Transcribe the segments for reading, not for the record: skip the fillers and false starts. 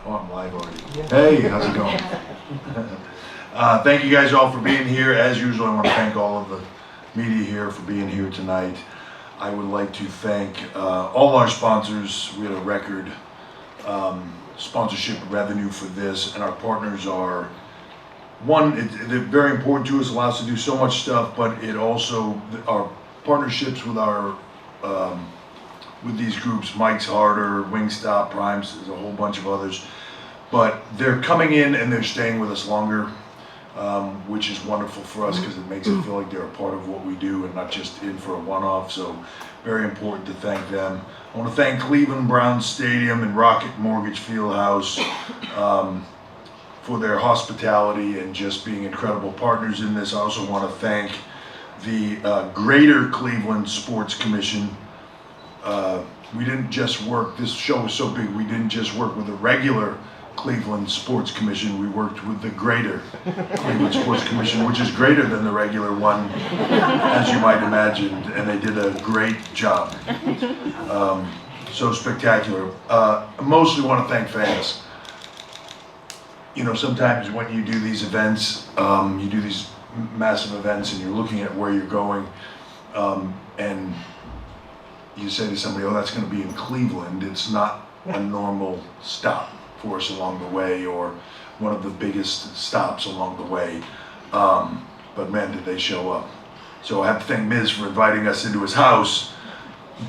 Oh, I'm live already. Yeah. Hey, how's it going? Thank you guys all for being here. As usual, I want to thank all of the media here for being here tonight. I would like to thank all our sponsors. We had a record sponsorship revenue for this, and our partners are, they're very important to us, allow us to do so much stuff, but it also, our partnerships with our with these groups, Mike's Harder, Wingstop, Primes, there's a whole bunch of others, but they're coming in and they're staying with us longer, which is wonderful for us because it makes it feel like they're a part of what we do and not just in for a one-off. So very important to thank them. I want to thank Cleveland Browns Stadium and Rocket Mortgage Fieldhouse for their hospitality and just being incredible partners in this. I also want to thank the Greater Cleveland Sports Commission. We didn't just work, this show was so big, we didn't just work with the regular Cleveland Sports Commission, we worked with the Greater Cleveland Sports Commission, which is greater than the regular one, as you might imagine, and they did a great job. So spectacular. I mostly want to thank fans. You know, sometimes when you do these events, you do these massive events and you're looking at where you're going, and you say to somebody, oh, that's going to be in Cleveland. It's not a normal stop for us along the way, or one of the biggest stops along the way. But man, did they show up. So I have to thank Miz for inviting us into his house,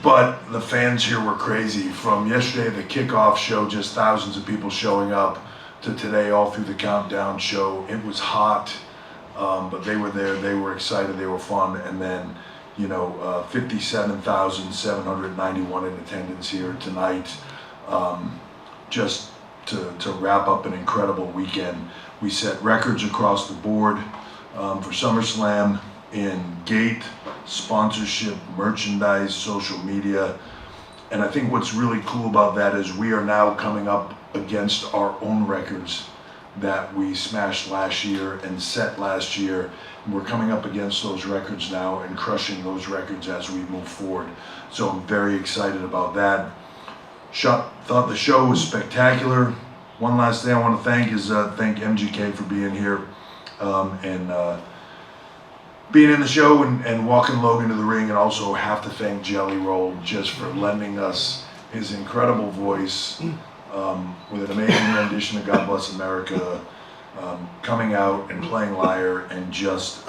but the fans here were crazy. From yesterday, the kickoff show, just thousands of people showing up, to today, all through the countdown show. It was hot, but they were there, they were excited, they were fun, and then, you know, 57,791 in attendance here tonight. Just to wrap up an incredible weekend. We set records across the board for SummerSlam in gate, sponsorship, merchandise, social media. And I think what's really cool about that is we are now coming up against our own records that we smashed last year and set last year. We're coming up against those records now and crushing those records as we move forward. So I'm very excited about that. Thought the show was spectacular. One last thing I want to thank is thank MGK for being here and being in the show and walking Logan to the ring, and also have to thank Jelly Roll just for lending us his incredible voice with an amazing rendition of God Bless America, coming out and playing Liar, and just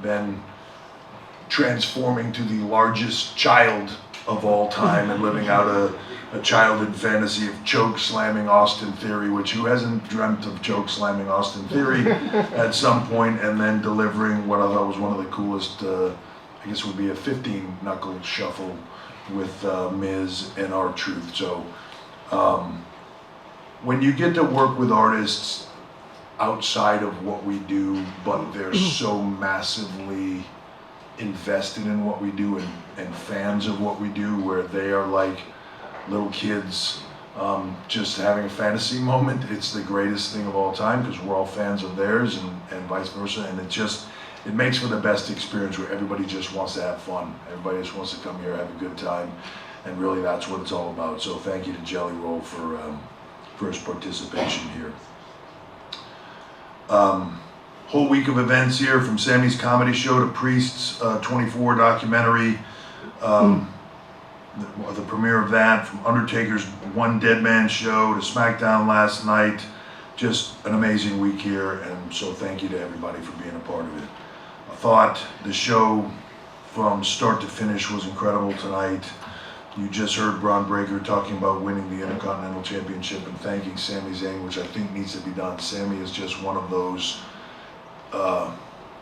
then transforming to the largest child of all time and living out a childhood fantasy of choke slamming Austin Theory, which who hasn't dreamt of choke slamming Austin Theory at some point, and then delivering what I thought was one of the coolest, I guess would be a 15 knuckle shuffle with Miz and R-Truth. So when you get to work with artists outside of what we do, but they're so massively invested in what we do and fans of what we do, where they are like little kids just having a fantasy moment, it's the greatest thing of all time, because we're all fans of theirs and vice versa, and it makes for the best experience where everybody just wants to have fun. Everybody just wants to come here, have a good time, and really that's what it's all about. So thank you to Jelly Roll for his participation here. Whole week of events here, from Sami's comedy show to Priest's 24 documentary, the premiere of that, from Undertaker's One Dead Man show to SmackDown last night. Just an amazing week here, and so thank you to everybody for being a part of it. I thought the show from start to finish was incredible tonight. You just heard Braun Breaker talking about winning the Intercontinental Championship and thanking Sami Zayn, which I think needs to be done. Sami is just one of those,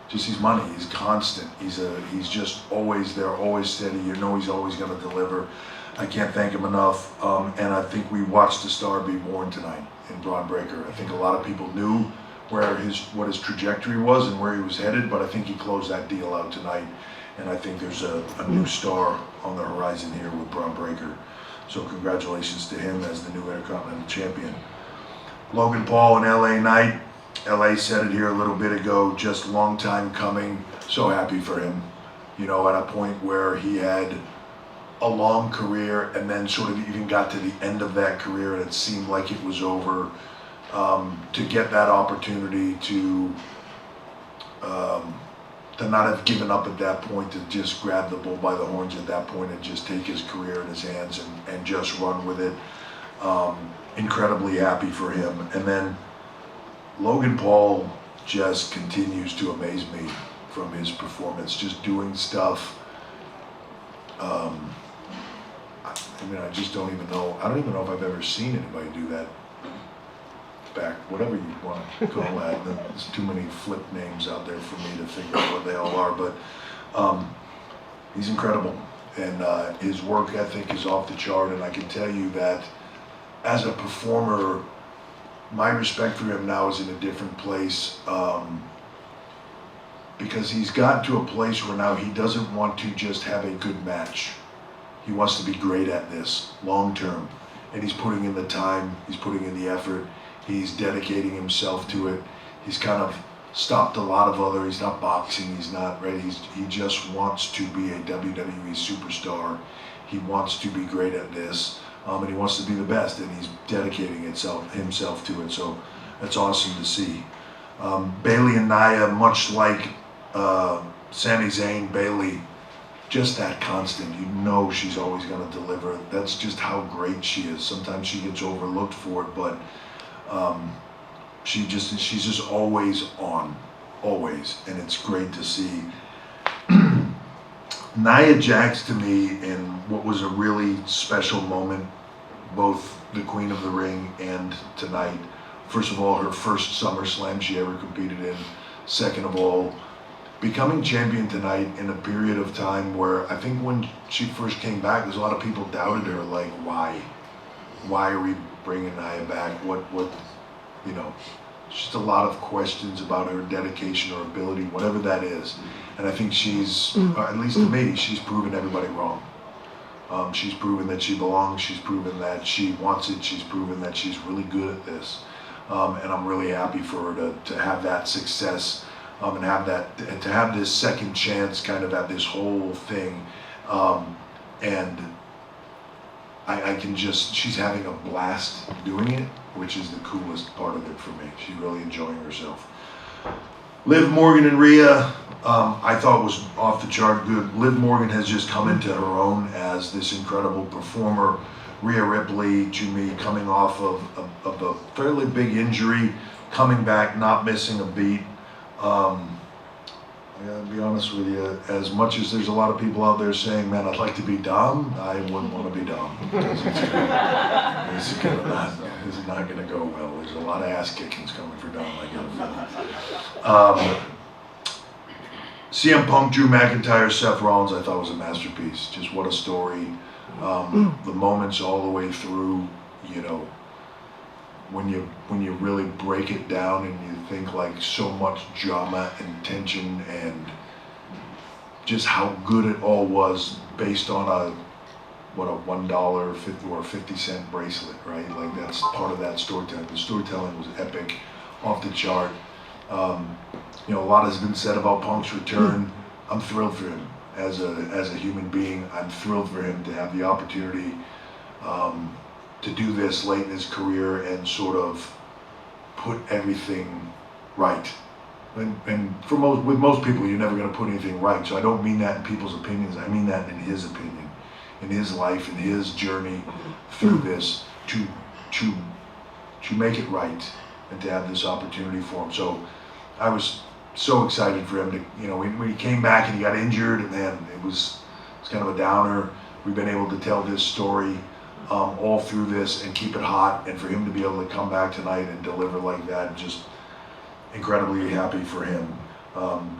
he's money, he's constant. He's just always there, always steady. You know he's always going to deliver. I can't thank him enough. And I think we watched a star be born tonight in Braun Breaker. I think a lot of people knew what his trajectory was and where he was headed, but I think he closed that deal out tonight. And I think there's a new star on the horizon here with Braun Breaker. So congratulations to him as the new Intercontinental Champion. Logan Paul and LA Knight. LA said it here a little bit ago, just long time coming. So happy for him. You know, at a point where he had a long career and then sort of even got to the end of that career and it seemed like it was over, to get that opportunity to not have given up at that point, to just grab the bull by the horns at that point and just take his career in his hands and just run with it. Incredibly happy for him. And then Logan Paul just continues to amaze me from his performance, just doing stuff. I mean, I just don't even know. I don't even know if I've ever seen anybody do that back, whatever you want to call that. There's too many flip names out there for me to figure out what they all are, but he's incredible. And his work ethic is off the chart, and I can tell you that as a performer, my respect for him now is in a different place, because he's gotten to a place where now he doesn't want to just have a good match. He wants to be great at this long term, and he's putting in the time, he's putting in the effort, he's dedicating himself to it. He's kind of stopped a lot of other, he's not boxing, he's not ready, he just wants to be a WWE superstar. He wants to be great at this, and he wants to be the best, and he's dedicating himself to it, so that's awesome to see. Bayley and Nia, much like Sami Zayn, Bayley, just that constant. You know she's always going to deliver. That's just how great she is. Sometimes she gets overlooked for it, but she's just always on, always, and it's great to see. Nia Jax, to me, in what was a really special moment, both the Queen of the Ring and tonight. First of all, her first SummerSlam she ever competed in. Second of all, becoming champion tonight in a period of time where I think when she first came back, there's a lot of people doubted her, like, why? Why are we bringing Nia back? What, you know, just a lot of questions about her dedication or ability, whatever that is. And I think she's, at least to me, she's proven everybody wrong. She's proven that she belongs, she's proven that she wants it, she's proven that she's really good at this. And I'm really happy for her to have that success, and have that, and to have this second chance kind of at this whole thing. And I can just, she's having a blast doing it, which is the coolest part of it for me. She's really enjoying herself. Liv Morgan and Rhea, I thought was off the chart good. Liv Morgan has just come into her own as this incredible performer. Rhea Ripley, to me, coming off of a fairly big injury, coming back, not missing a beat. I gotta be honest with you, as much as there's a lot of people out there saying, man, I'd like to be Dom, I wouldn't want to be Dom. Because it's not gonna go well. There's a lot of ass kickings coming for Dom, I get a feeling. CM Punk, Drew McIntyre, Seth Rollins, I thought was a masterpiece. Just what a story. The moments all the way through, you know, when you really break it down and you think like so much drama and tension and just how good it all was based on a $1 or 50-cent bracelet, right? Like that's part of that storytelling. The storytelling was epic, off the chart. You know, a lot has been said about Punk's return. I'm thrilled for him as a human being. I'm thrilled for him to have the opportunity to do this late in his career and sort of put everything right. And for with most people, you're never going to put anything right. So I don't mean that in people's opinions. I mean that in his opinion, in his life, in his journey through this to make it right and to have this opportunity for him. So I was so excited for him to, you know, when he came back and he got injured, and then it's kind of a downer. We've been able to tell this story all through this and keep it hot, and for him to be able to come back tonight and deliver like that, just incredibly happy for him.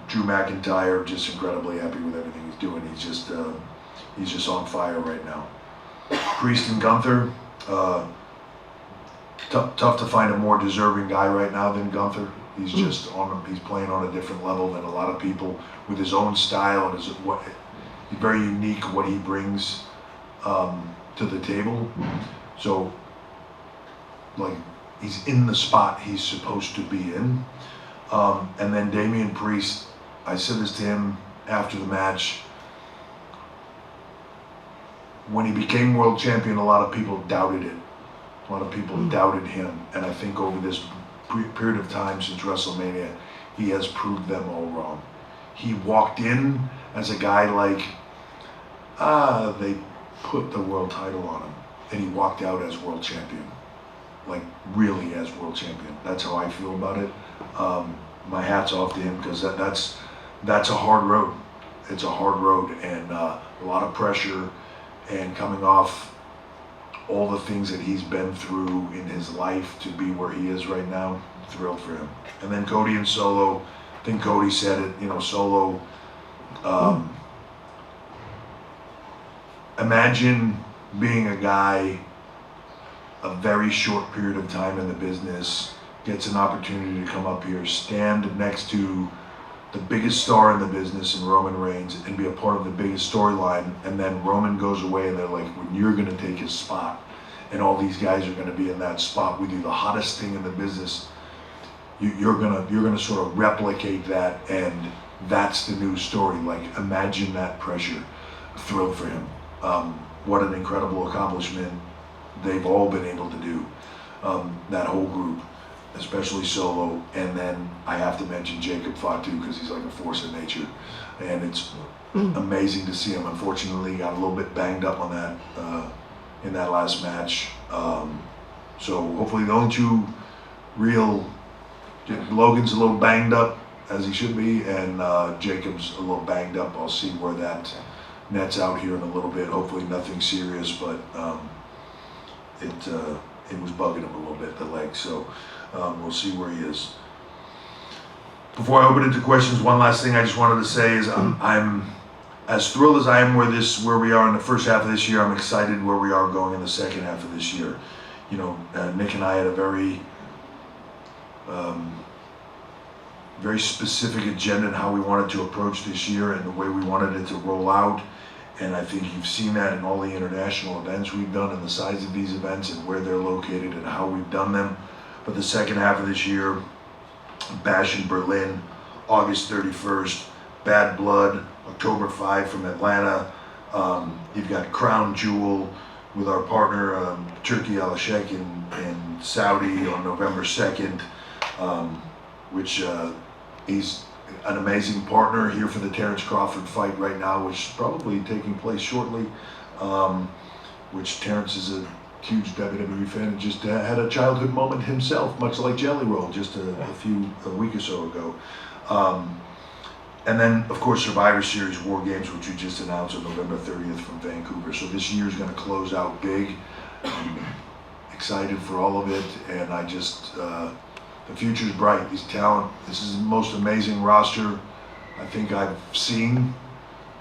Drew McIntyre, just incredibly happy with everything he's doing. He's just on fire right now. Priest and Gunther, tough to find a more deserving guy right now than Gunther. He's just he's playing on a different level than a lot of people with his own style and he's very unique what he brings to the table. So, like, he's in the spot he's supposed to be in. And then Damian Priest, I said this to him after the match. when he became world champion, a lot of people doubted it. A lot of people doubted him, and I think over this period of time since WrestleMania, he has proved them all wrong. He walked in as a guy like, they put the world title on him, and he walked out as world champion, like really as world champion. That's how I feel about it. My hat's off to him, because that's a hard road. It's a hard road, and a lot of pressure, and coming off all the things that he's been through in his life to be where he is right now, thrilled for him. And then Cody and Solo, I think Cody said it, you know, Solo, imagine being a guy a very short period of time in the business, gets an opportunity to come up here, stand next to the biggest star in the business in Roman Reigns, and be a part of the biggest storyline, and then Roman goes away and they're like, when you're gonna take his spot, and all these guys are gonna be in that spot with you, the hottest thing in the business, you're gonna sort of replicate that, and that's the new story. Like, imagine that pressure. Thrilled for him. What an incredible accomplishment they've all been able to do, that whole group, especially Solo. And then I have to mention Jacob Fatu, because he's like a force of nature, and it's amazing to see him. Unfortunately, he got a little bit banged up on that in that last match. So hopefully the only two real, Logan's a little banged up, as he should be, and Jacob's a little banged up. I'll see where that nets out here in a little bit. Hopefully nothing serious, but it was bugging him a little bit, the leg. So we'll see where he is. Before I open it to questions, one last thing I just wanted to say is I'm as thrilled as I am where we are in the first half of this year. I'm excited where we are going in the second half of this year. You know, Nick and I had a very specific agenda in how we wanted to approach this year and the way we wanted it to roll out. And I think you've seen that in all the international events we've done, and the size of these events and where they're located and how we've done them. But the second half of this year, Bash in Berlin, August 31st, Bad Blood, October 5 from Atlanta. You've got Crown Jewel with our partner, Turkey Al-Sheikh in Saudi on November 2nd, which he's an amazing partner here for the Terrence Crawford fight right now, which is probably taking place shortly, which Terrence is a huge WWE fan and just had a childhood moment himself, much like Jelly Roll, just a week or so ago. And then, of course, Survivor Series War Games, which we just announced on November 30th from Vancouver. So this year's going to close out big. I'm excited for all of it, and I just, the future's bright. These talent, this is the most amazing roster I think I've seen.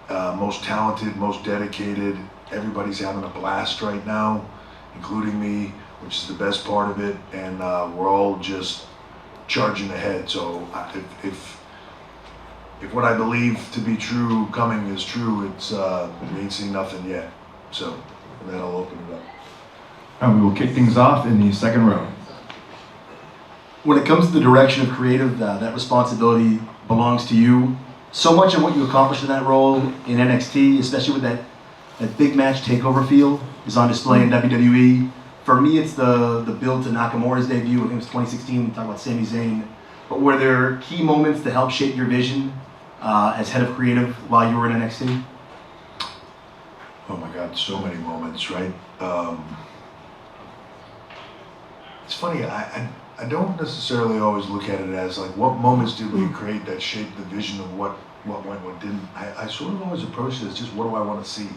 Most talented, most dedicated. Everybody's having a blast right now, including me, which is the best part of it. And we're all just charging ahead. So if what I believe to be true coming is true, we ain't seen nothing yet. So with that, I'll open it up. And we will kick things off in the second row. When it comes to the direction of creative, that responsibility belongs to you. So much of what you accomplished in that role in NXT, especially with that big match takeover feel, is on display in WWE. For me, it's the build to Nakamura's debut. I think it was 2016. We talked about Sami Zayn. But were there key moments to help shape your vision as head of creative while you were in NXT? Oh my God, so many moments, right? It's funny, I don't necessarily always look at it as like, what moments did we create that shaped the vision of what went, what didn't. I sort of always approach it as just, what do I want to see?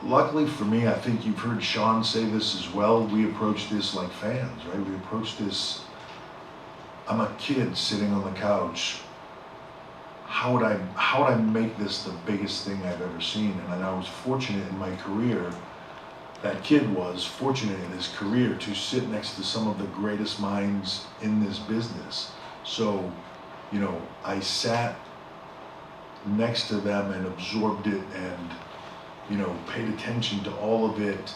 Luckily for me, I think you've heard Sean say this as well, we approach this like fans, right? We approach this, I'm a kid sitting on the couch. How would I make this the biggest thing I've ever seen? And I was fortunate in my career, that kid was fortunate in his career to sit next to some of the greatest minds in this business. So, you know, I sat next to them and absorbed it and, you know, paid attention to all of it,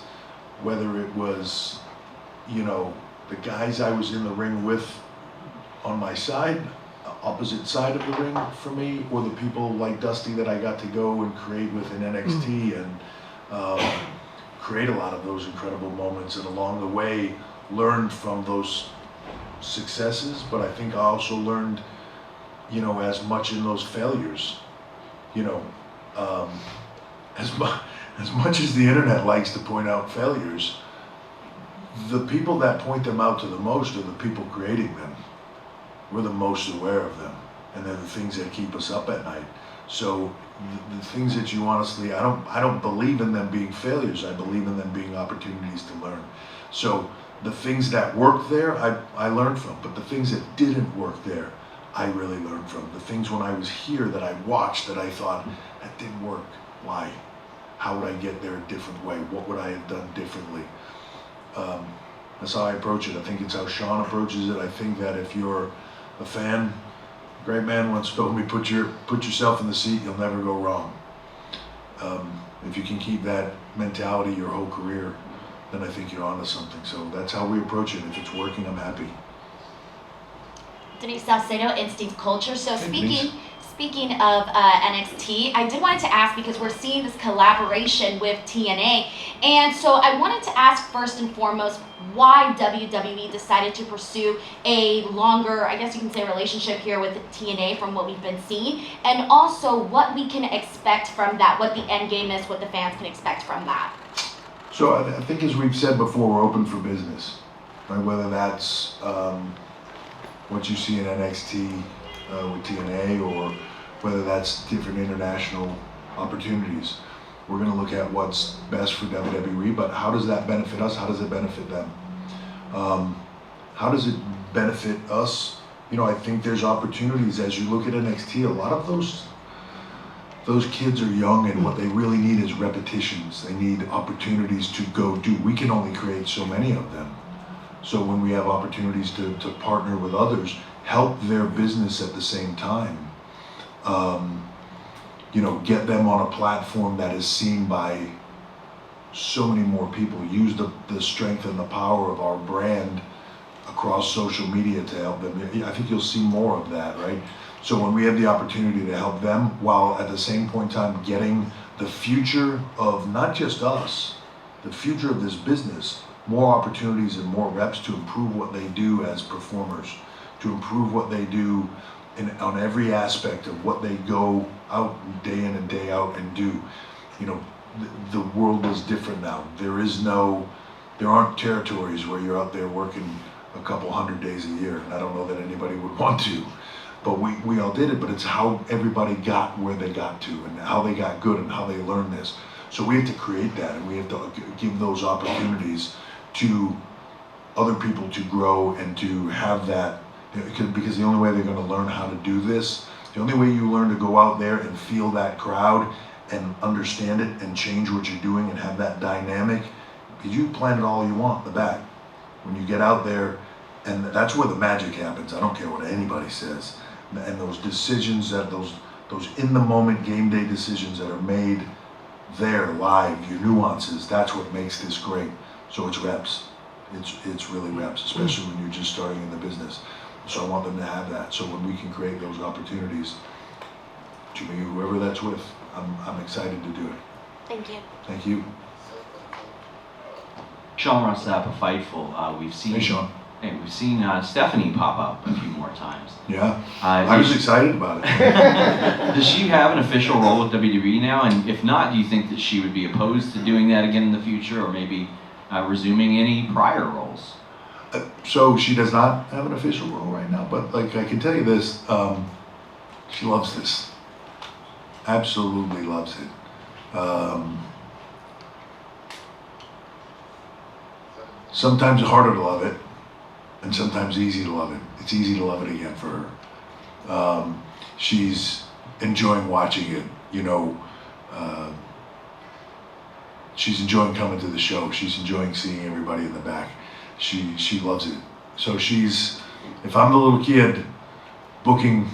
whether it was, you know, the guys I was in the ring with on my side, opposite side of the ring for me, or the people like Dusty that I got to go and create with in NXT and create a lot of those incredible moments, and along the way learned from those successes, but I think I also learned, you know, as much in those failures. You know, as much as the internet likes to point out failures, the people that point them out to the most are the people creating them. We're the most aware of them, and they're the things that keep us up at night. So the things that you honestly, I don't believe in them being failures. I believe in them being opportunities to learn. So the things that worked there, I learned from, but the things that didn't work there, I really learned from. The things when I was here that I watched that I thought, that didn't work, why? How would I get there a different way? What would I have done differently? That's how I approach it. I think it's how Sean approaches it. I think that if you're a fan, great man once told me, put yourself in the seat, you'll never go wrong. If you can keep that mentality your whole career, then I think you're onto something. So that's how we approach it. If it's working, I'm happy. Denise Salcedo, Instinct Culture. So Hey, Denise. speaking of NXT, I did wanted to ask, because we're seeing this collaboration with TNA, and so I wanted to ask first and foremost why WWE decided to pursue a longer, I guess you can say, relationship here with TNA from what we've been seeing, and also what we can expect from that, what the end game is, what the fans can expect from that. So I think, as we've said before, we're open for business, right? Whether that's what you see in NXT with TNA, or whether that's different international opportunities. We're going to look at what's best for WWE, but how does that benefit us? How does it benefit them? How does it benefit us? You know, I think there's opportunities as you look at NXT. A lot of those kids are young, and what they really need is repetitions. They need opportunities to go do. We can only create so many of them. So when we have opportunities to partner with others, help their business at the same time, you know, get them on a platform that is seen by so many more people. Use the strength and the power of our brand across social media to help them. I think you'll see more of that, right? So when we have the opportunity to help them, while at the same point in time getting the future of not just us, the future of this business, more opportunities and more reps to improve what they do as performers, to improve what they do on every aspect of what they go out day in and day out and do. You know, the world is different now. There aren't territories where you're out there working a couple hundred days a year, and I don't know that anybody would want to, but we all did it. But it's how everybody got where they got to, and how they got good, and how they learned this. So we have to create that, and we have to give those opportunities to other people to grow and to have that, because the only way they're going to learn how to do this, the only way you learn to go out there and feel that crowd and understand it and change what you're doing and have that dynamic, because you plan it all you want in the back. When you get out there, and that's where the magic happens. I don't care what anybody says. And those decisions, that those in the moment game day decisions that are made there live, your nuances, that's what makes this great. So it's reps. It's really reps, especially when you're just starting in the business. So I want them to have that. So when we can create those opportunities to me, whoever that's with, I'm excited to do it. Thank you. Thank you. Sean Rossap of Fightful. We've seen. Hey, Sean. Hey, we've seen Stephanie pop up a few more times. Yeah, I was excited about it. Does she have an official role with WWE now? And if not, do you think that she would be opposed to doing that again in the future, or maybe resuming any prior roles? So she does not have an official role right now, but like I can tell you this, she loves this. Absolutely loves it. Sometimes it's harder to love it, and sometimes easy to love it. It's easy to love it again for her. She's enjoying watching it, you know. She's enjoying coming to the show. She's enjoying seeing everybody in the back. She loves it. So if I'm the little kid booking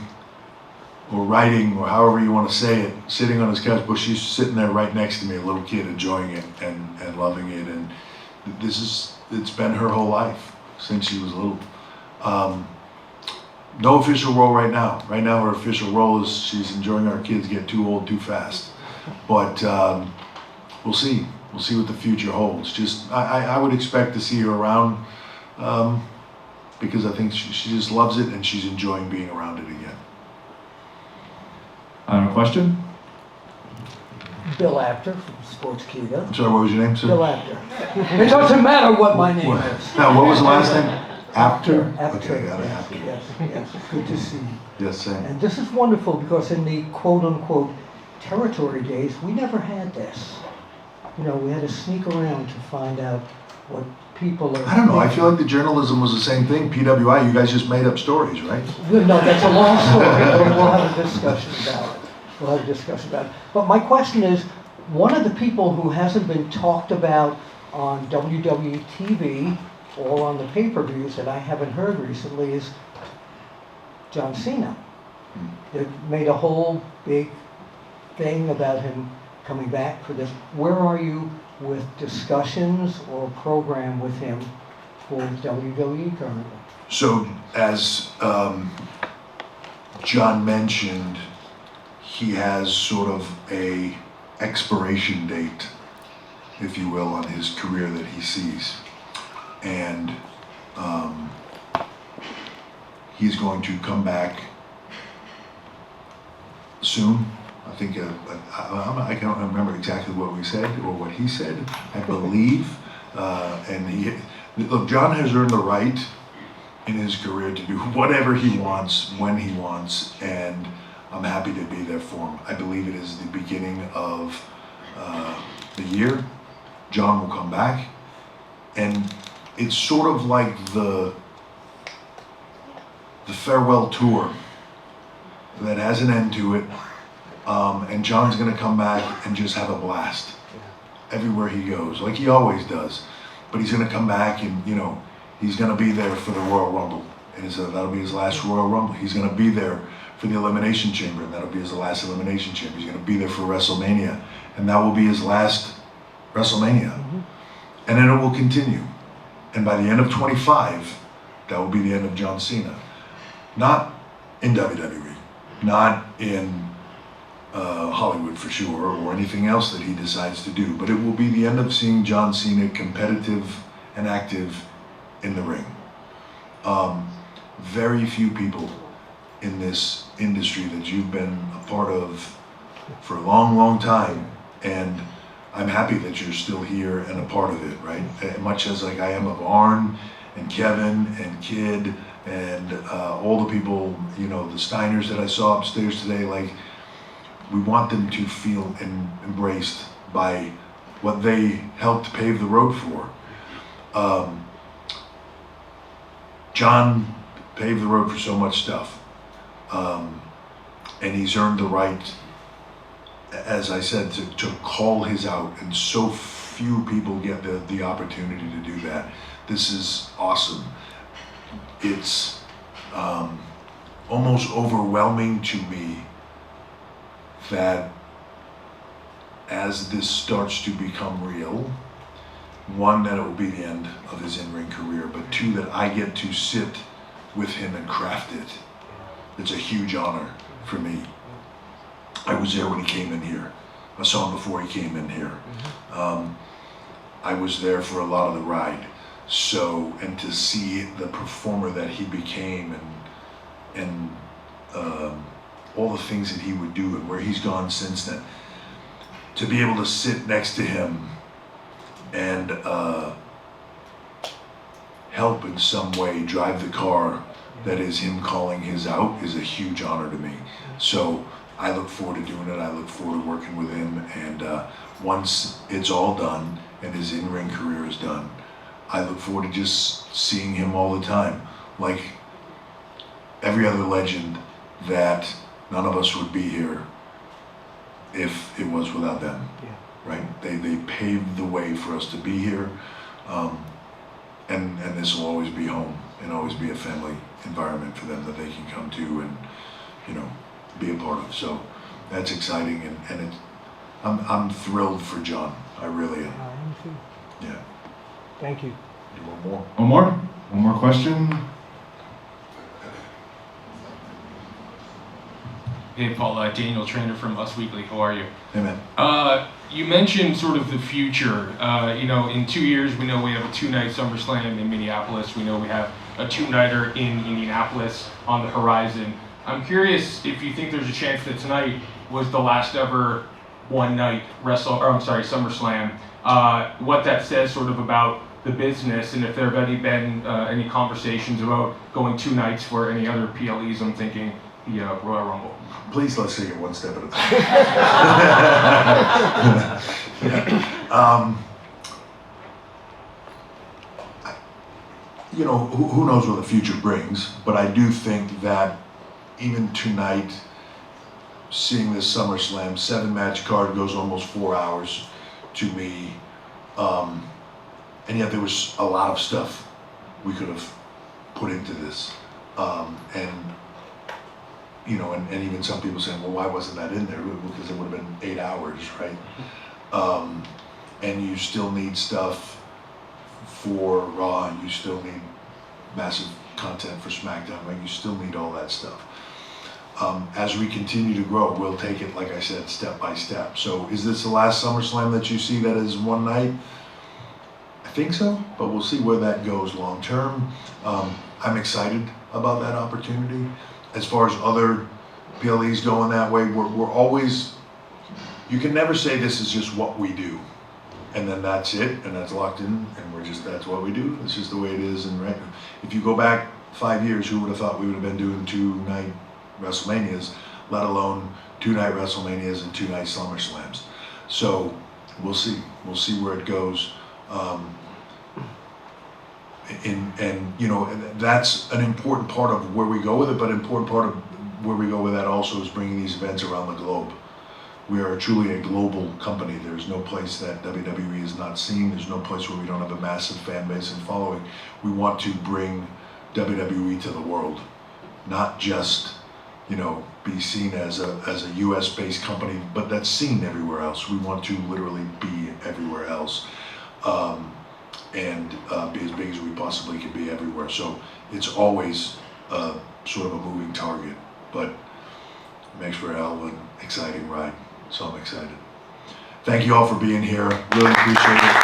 or writing, or however you want to say it, sitting on his couch, but she's sitting there right next to me, a little kid enjoying it and loving it. And it's been her whole life since she was little. No official role right now. Right now, her official role is she's enjoying our kids get too old too fast. But we'll see. We'll see what the future holds. Just I would expect to see her around because I think she just loves it and she's enjoying being around it again. Question? Bill Apter from Sportskeeda. I'm sorry, what was your name, sir? Bill Apter. It doesn't matter what my name is. Now, what was the last name? Apter? Apter. Okay, got it. Yes, Apter. yes. Good to see you. Yes, same. And this is wonderful because in the quote-unquote territory days, we never had this. You know, we had to sneak around to find out what people are. I don't know. I feel like the journalism was the same thing. PWI, you guys just made up stories, right? No, that's a long story. We'll have a discussion about it. We'll have a discussion about it. But my question is, one of the people who hasn't been talked about on WWE TV or on the pay-per-views that I haven't heard recently is John Cena. They made a whole big thing about him coming back for this. Where are you with discussions or program with him for WWE currently? So, as John mentioned, he has sort of a expiration date, if you will, on his career that he sees. And he's going to come back soon. I think, I can't remember exactly what we said or what he said, I believe. Look, John has earned the right in his career to do whatever he wants, when he wants, and I'm happy to be there for him. I believe it is the beginning of the year. John will come back, and it's sort of like the farewell tour that has an end to it, and John's gonna come back and just have a blast everywhere he goes, like he always does. But he's gonna come back and, you know, he's gonna be there for the Royal Rumble, and that'll be his last Royal Rumble. He's gonna be there for the Elimination Chamber, and that'll be his last Elimination Chamber. He's gonna be there for WrestleMania, and that will be his last WrestleMania. Mm-hmm. And then it will continue. And by the end of 25, that will be the end of John Cena. Not in WWE, not in Hollywood for sure, or anything else that he decides to do, but it will be the end of seeing John Cena competitive and active in the ring. Very few people in this industry that you've been a part of for a long, long time, and I'm happy that you're still here and a part of it, right? Much as like I am of Arn and Kevin and Kid and all the people, you know, the Steiners that I saw upstairs today, like, we want them to feel embraced by what they helped pave the road for. John paved the road for so much stuff. And he's earned the right, as I said, to call his out, and so few people get the opportunity to do that. This is awesome. It's almost overwhelming to me that as this starts to become real, one, that it will be the end of his in-ring career, but two, that I get to sit with him and craft it. It's a huge honor for me. I was there when he came in here. I saw him before he came in here. I was there for a lot of the ride. So, and to see the performer that he became, and all the things that he would do and where he's gone since then, to be able to sit next to him and help in some way drive the car that is him calling his out is a huge honor to me. So I look forward to doing it. I look forward to working with him, and once it's all done and his in-ring career is done, I look forward to just seeing him all the time. Like every other legend, that none of us would be here if it was without them, right? They paved the way for us to be here, and this will always be home and always be a family environment for them that they can come to and, you know, be a part of. So that's exciting, and I'm thrilled for John. I really am. I am too. Yeah. Thank you. You want more? One more? One more question? Hey, Paul, Daniel, trainer from Us Weekly. How are you? Hey, man. You mentioned sort of the future. In 2 years, we know we have a 2-night SummerSlam in Minneapolis. We know we have a 2-nighter in Indianapolis on the horizon. I'm curious if you think there's a chance that tonight was the last ever one-night SummerSlam. What that says sort of about the business, and if there have been any conversations about going 2 nights for any other PLEs. I'm thinking the Royal Rumble. Please let's take it one step at a time. Who knows what the future brings, but I do think that even tonight, seeing this SummerSlam 7-match card goes almost 4 hours to me, and yet there was a lot of stuff we could have put into this, and even some people saying, well, why wasn't that in there? Because it would have been 8 hours, right? And you still need stuff for Raw, and you still need massive content for SmackDown, right? You still need all that stuff. As we continue to grow, we'll take it, like I said, step by step. So is this the last SummerSlam that you see that is one night? I think so, but we'll see where that goes long term. I'm excited about that opportunity. As far as other PLEs going that way, we're always, you can never say this is just what we do, and then that's it, and that's locked in, and that's what we do. It's just the way it is. And right, if you go back 5 years, who would have thought we would have been doing 2-night WrestleManias, let alone 2-night WrestleManias and 2-night SummerSlams? So we'll see where it goes. And that's an important part of where we go with it, but an important part of where we go with that also is bringing these events around the globe. We are truly a global company. There's no place that WWE is not seen. There's no place where we don't have a massive fan base and following. We want to bring WWE to the world, not just, be seen as a US-based company, but that's seen everywhere else. We want to literally be everywhere else. And be as big as we possibly can be everywhere. So it's always sort of a moving target, but it makes for a hell of an exciting ride. So I'm excited. Thank you all for being here. Really appreciate it.